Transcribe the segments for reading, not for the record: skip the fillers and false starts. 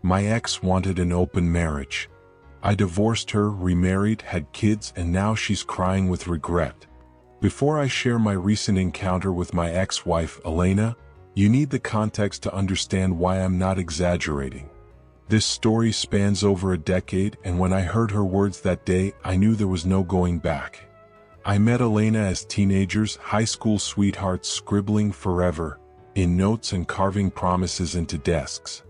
My ex wanted an open marriage. I divorced her, remarried, had kids, and now she's crying with regret. Before I share my recent encounter with my ex-wife, Elena, you need the context to understand why I'm not exaggerating. This story spans over a decade, and when I heard her words that day, I knew there was no going back. I met Elena as teenagers, high school sweethearts, scribbling forever in notes and carving promises into desks.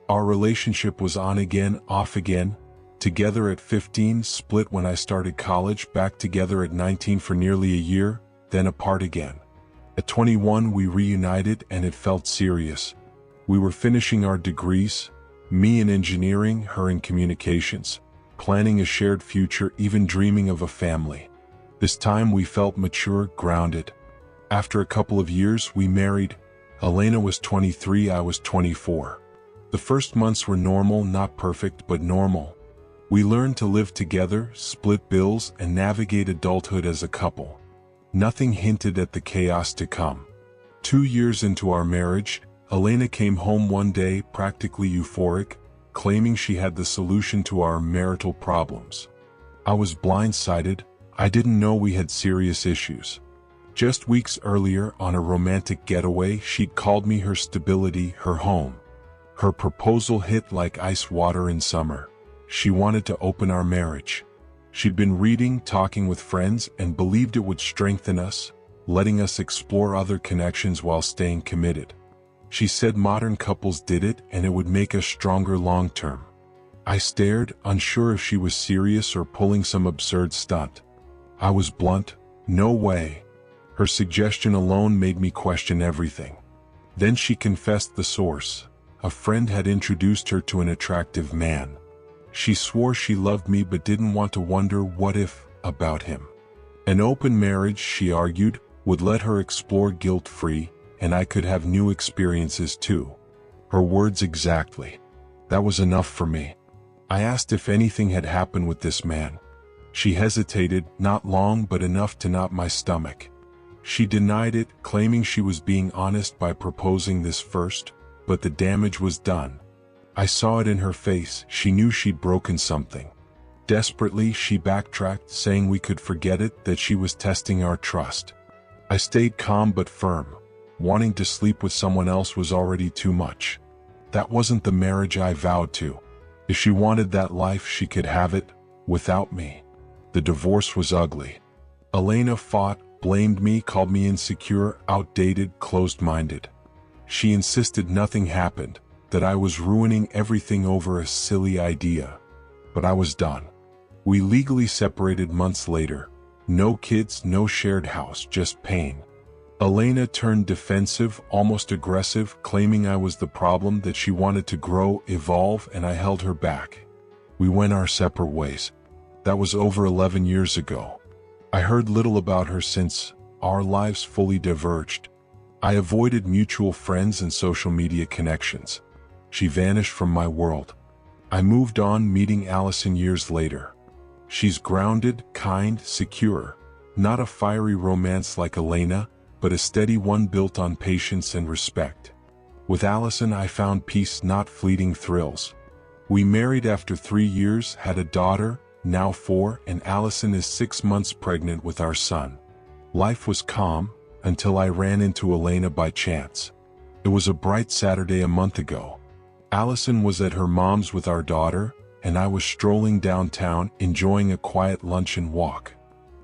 Our relationship was on again, off again, together at 15, split when I started college, back together at 19 for nearly a year, then apart again. At 21 we reunited and it felt serious. We were finishing our degrees, me in engineering, her in communications, planning a shared future, even dreaming of a family. This time we felt mature, grounded. After a couple of years we married. Elena was 23, I was 24. The first months were normal, not perfect, but normal. We learned to live together, split bills, and navigate adulthood as a couple. Nothing hinted at the chaos to come. 2 years into our marriage, Elena came home one day, practically euphoric, claiming she had the solution to our marital problems. I was blindsided. I didn't know we had serious issues. Just weeks earlier, on a romantic getaway, she'd called me her stability, her home. Her proposal hit like ice water in summer. She wanted to open our marriage. She'd been reading, talking with friends, and believed it would strengthen us, letting us explore other connections while staying committed. She said modern couples did it and it would make us stronger long term. I stared, unsure if she was serious or pulling some absurd stunt. I was blunt. No way. Her suggestion alone made me question everything. Then she confessed the source. A friend had introduced her to an attractive man. She swore she loved me but didn't want to wonder what if about him. An open marriage, she argued, would let her explore guilt-free, and I could have new experiences too. Her words exactly. That was enough for me. I asked if anything had happened with this man. She hesitated, not long but enough to knot my stomach. She denied it, claiming she was being honest by proposing this first, but the damage was done. I saw it in her face. She knew she'd broken something. Desperately, she backtracked, saying we could forget it, that she was testing our trust. I stayed calm but firm. Wanting to sleep with someone else was already too much. That wasn't the marriage I vowed to. If she wanted that life, she could have it, without me. The divorce was ugly. Elena fought, blamed me, called me insecure, outdated, closed-minded. She insisted nothing happened, that I was ruining everything over a silly idea. But I was done. We legally separated months later. No kids, no shared house, just pain. Elena turned defensive, almost aggressive, claiming I was the problem, that she wanted to grow, evolve, and I held her back. We went our separate ways. That was over 11 years ago. I heard little about her since. Our lives fully diverged. I avoided mutual friends and social media connections. She vanished from my world. I moved on, meeting Allison years later. She's grounded, kind, secure. Not a fiery romance like Elena, but a steady one built on patience and respect. With Allison I found peace, not fleeting thrills. We married after 3 years, had a daughter, now 4, and Allison is 6 months pregnant with our son. Life was calm, until I ran into Elena by chance. It was a bright Saturday a month ago. Allison was at her mom's with our daughter, and I was strolling downtown, enjoying a quiet lunch and walk.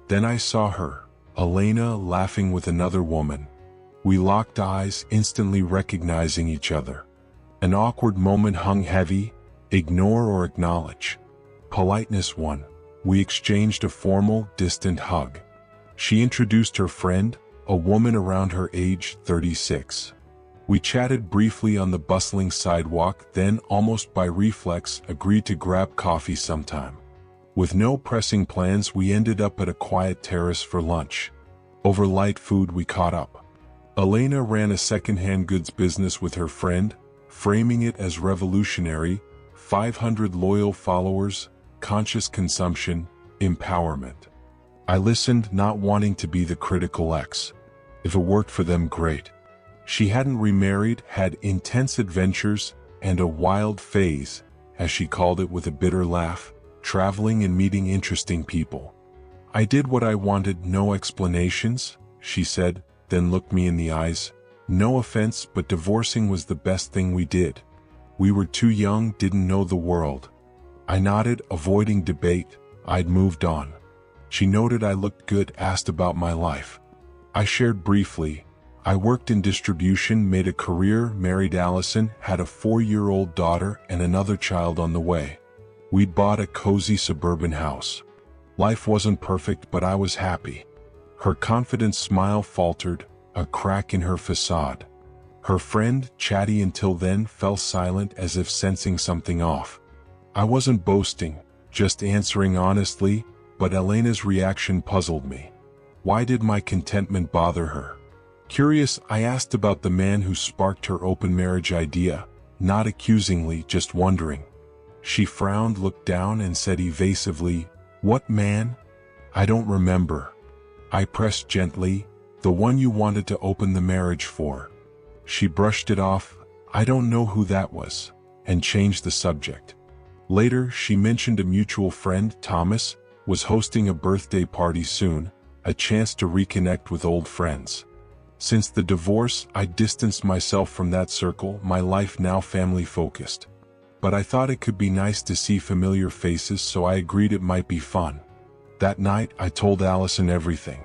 Then I saw her, Elena, laughing with another woman. We locked eyes, instantly recognizing each other. An awkward moment hung heavy. Ignore or acknowledge. Politeness won. We exchanged a formal, distant hug. She introduced her friend, a woman around her age, 36. We chatted briefly on the bustling sidewalk, then, almost by reflex, agreed to grab coffee sometime. With no pressing plans, we ended up at a quiet terrace for lunch. Over light food we caught up. Elena ran a second-hand goods business with her friend, framing it as revolutionary: 500 loyal followers, conscious consumption, empowerment. I listened, not wanting to be the critical ex. If it worked for them, great. She hadn't remarried, had intense adventures, and a wild phase, as she called it with a bitter laugh, traveling and meeting interesting people. I did what I wanted, no explanations, she said, then looked me in the eyes. No offense, but divorcing was the best thing we did. We were too young, didn't know the world. I nodded, avoiding debate. I'd moved on. She noted I looked good, asked about my life. I shared briefly. I worked in distribution, made a career, married Allison, had a 4-year-old daughter and another child on the way. We'd bought a cozy suburban house. Life wasn't perfect, but I was happy. Her confident smile faltered, a crack in her facade. Her friend, chatty until then, fell silent as if sensing something off. I wasn't boasting, just answering honestly, but Elena's reaction puzzled me. Why did my contentment bother her? Curious, I asked about the man who sparked her open marriage idea, not accusingly, just wondering. She frowned, looked down, and said evasively, "What man?" "I don't remember." I pressed gently, "The one you wanted to open the marriage for." She brushed it off, "I don't know who that was," and changed the subject. Later, she mentioned a mutual friend, Thomas, was hosting a birthday party soon, a chance to reconnect with old friends. Since the divorce, I distanced myself from that circle, my life now family-focused. But I thought it could be nice to see familiar faces, so I agreed it might be fun. That night, I told Allison everything.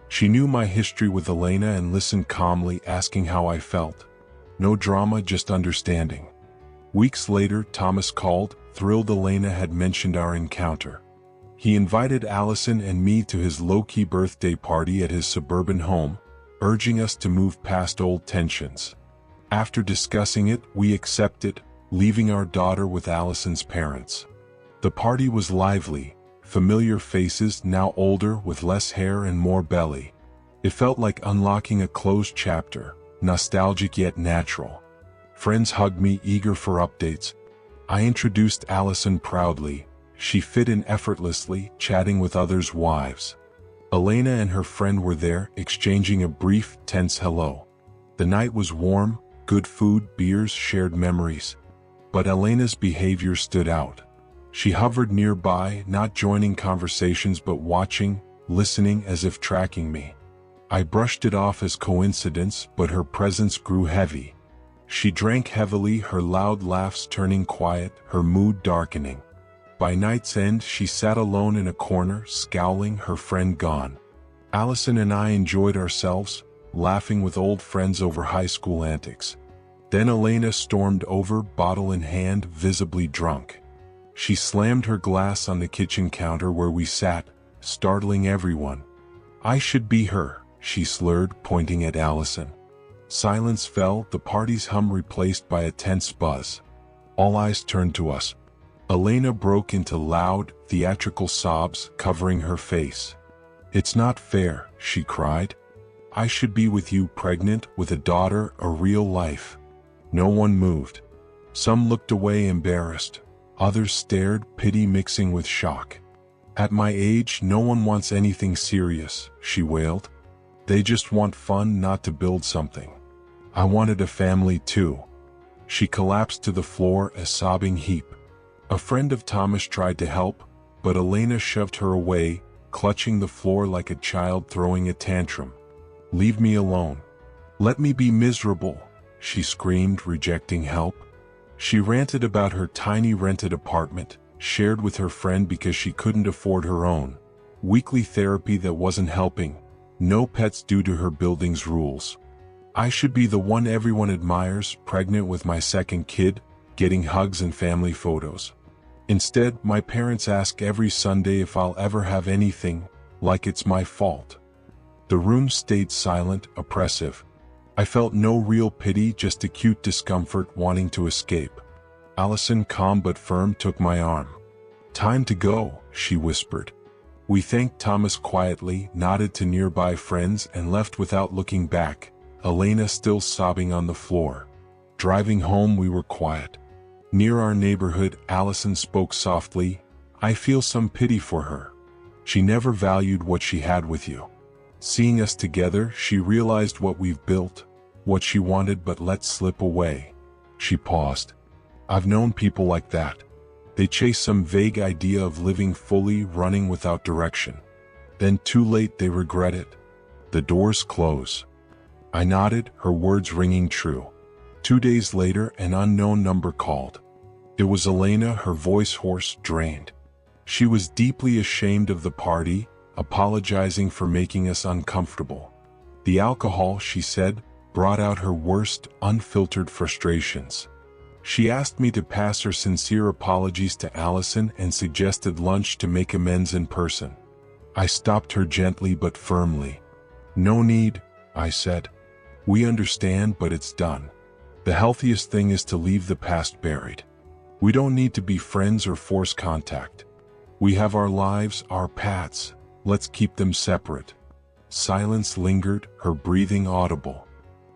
She knew my history with Elena and listened calmly, asking how I felt. No drama, just understanding. Weeks later, Thomas called, thrilled Elena had mentioned our encounter. He invited Allison and me to his low-key birthday party at his suburban home, urging us to move past old tensions. After discussing it, we accepted, leaving our daughter with Allison's parents. The party was lively, familiar faces, now older with less hair and more belly. It felt like unlocking a closed chapter, nostalgic yet natural. Friends hugged me, eager for updates. I introduced Allison proudly. She fit in effortlessly, chatting with others' wives. Elena and her friend were there, exchanging a brief, tense hello. The night was warm, good food, beers, shared memories. But Elena's behavior stood out. She hovered nearby, not joining conversations but watching, listening as if tracking me. I brushed it off as coincidence, but her presence grew heavy. She drank heavily, her loud laughs turning quiet, her mood darkening. By night's end, she sat alone in a corner, scowling, her friend gone. Allison and I enjoyed ourselves, laughing with old friends over high school antics. Then Elena stormed over, bottle in hand, visibly drunk. She slammed her glass on the kitchen counter where we sat, startling everyone. "I should be her," she slurred, pointing at Allison. Silence fell, the party's hum replaced by a tense buzz. All eyes turned to us. Elena broke into loud, theatrical sobs, covering her face. "It's not fair," she cried. "I should be with you, pregnant, with a daughter, a real life." No one moved. Some looked away embarrassed. Others stared, pity mixing with shock. "At my age, no one wants anything serious," she wailed. "They just want fun, not to build something. I wanted a family too." She collapsed to the floor, a sobbing heap. A friend of Thomas tried to help, but Elena shoved her away, clutching the floor like a child throwing a tantrum. "Leave me alone. Let me be miserable," she screamed, rejecting help. She ranted about her tiny rented apartment, shared with her friend because she couldn't afford her own. Weekly therapy that wasn't helping. No pets due to her building's rules. I should be the one everyone admires, pregnant with my second kid, getting hugs and family photos. Instead, my parents ask every Sunday if I'll ever have anything, like it's my fault. The room stayed silent, oppressive. I felt no real pity, just acute discomfort, wanting to escape. Allison, calm but firm, took my arm. "Time to go," she whispered. We thanked Thomas quietly, nodded to nearby friends, and left without looking back, Elena still sobbing on the floor. Driving home, we were quiet. Near our neighborhood, Allison spoke softly. "I feel some pity for her. She never valued what she had with you. Seeing us together, she realized what we've built, what she wanted but let slip away." She paused. I've known people like that. They chase some vague idea of living fully, running without direction. Then too late they regret it. The doors close. I nodded, her words ringing true. 2 days later, an unknown number called. It was Elena, her voice hoarse, drained. She was deeply ashamed of the party, apologizing for making us uncomfortable. The alcohol, she said, brought out her worst, unfiltered frustrations. She asked me to pass her sincere apologies to Allison and suggested lunch to make amends in person. I stopped her gently but firmly. No need, I said. We understand, but it's done. The healthiest thing is to leave the past buried. We don't need to be friends or force contact. We have our lives, our paths. Let's keep them separate. Silence lingered, her breathing audible.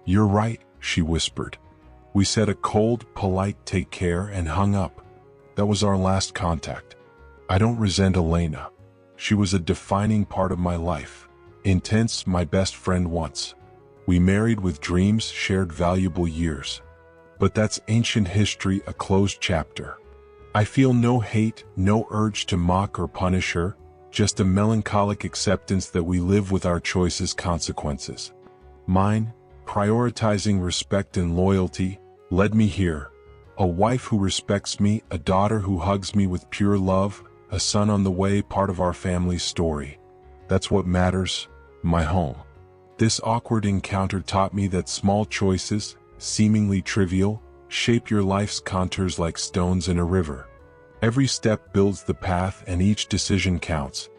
You're right, she whispered. We said a cold, polite take care and hung up. That was our last contact. I don't resent Elena. She was a defining part of my life. Intense, my best friend once. We married with dreams, shared valuable years. But that's ancient history, a closed chapter. I feel no hate, no urge to mock or punish her, just a melancholic acceptance that we live with our choices' consequences. Mine, prioritizing respect and loyalty, led me here. A wife who respects me, a daughter who hugs me with pure love, a son on the way, part of our family's story. That's what matters, my home. This awkward encounter taught me that small choices, seemingly trivial, shape your life's contours like stones in a river. Every step builds the path and each decision counts,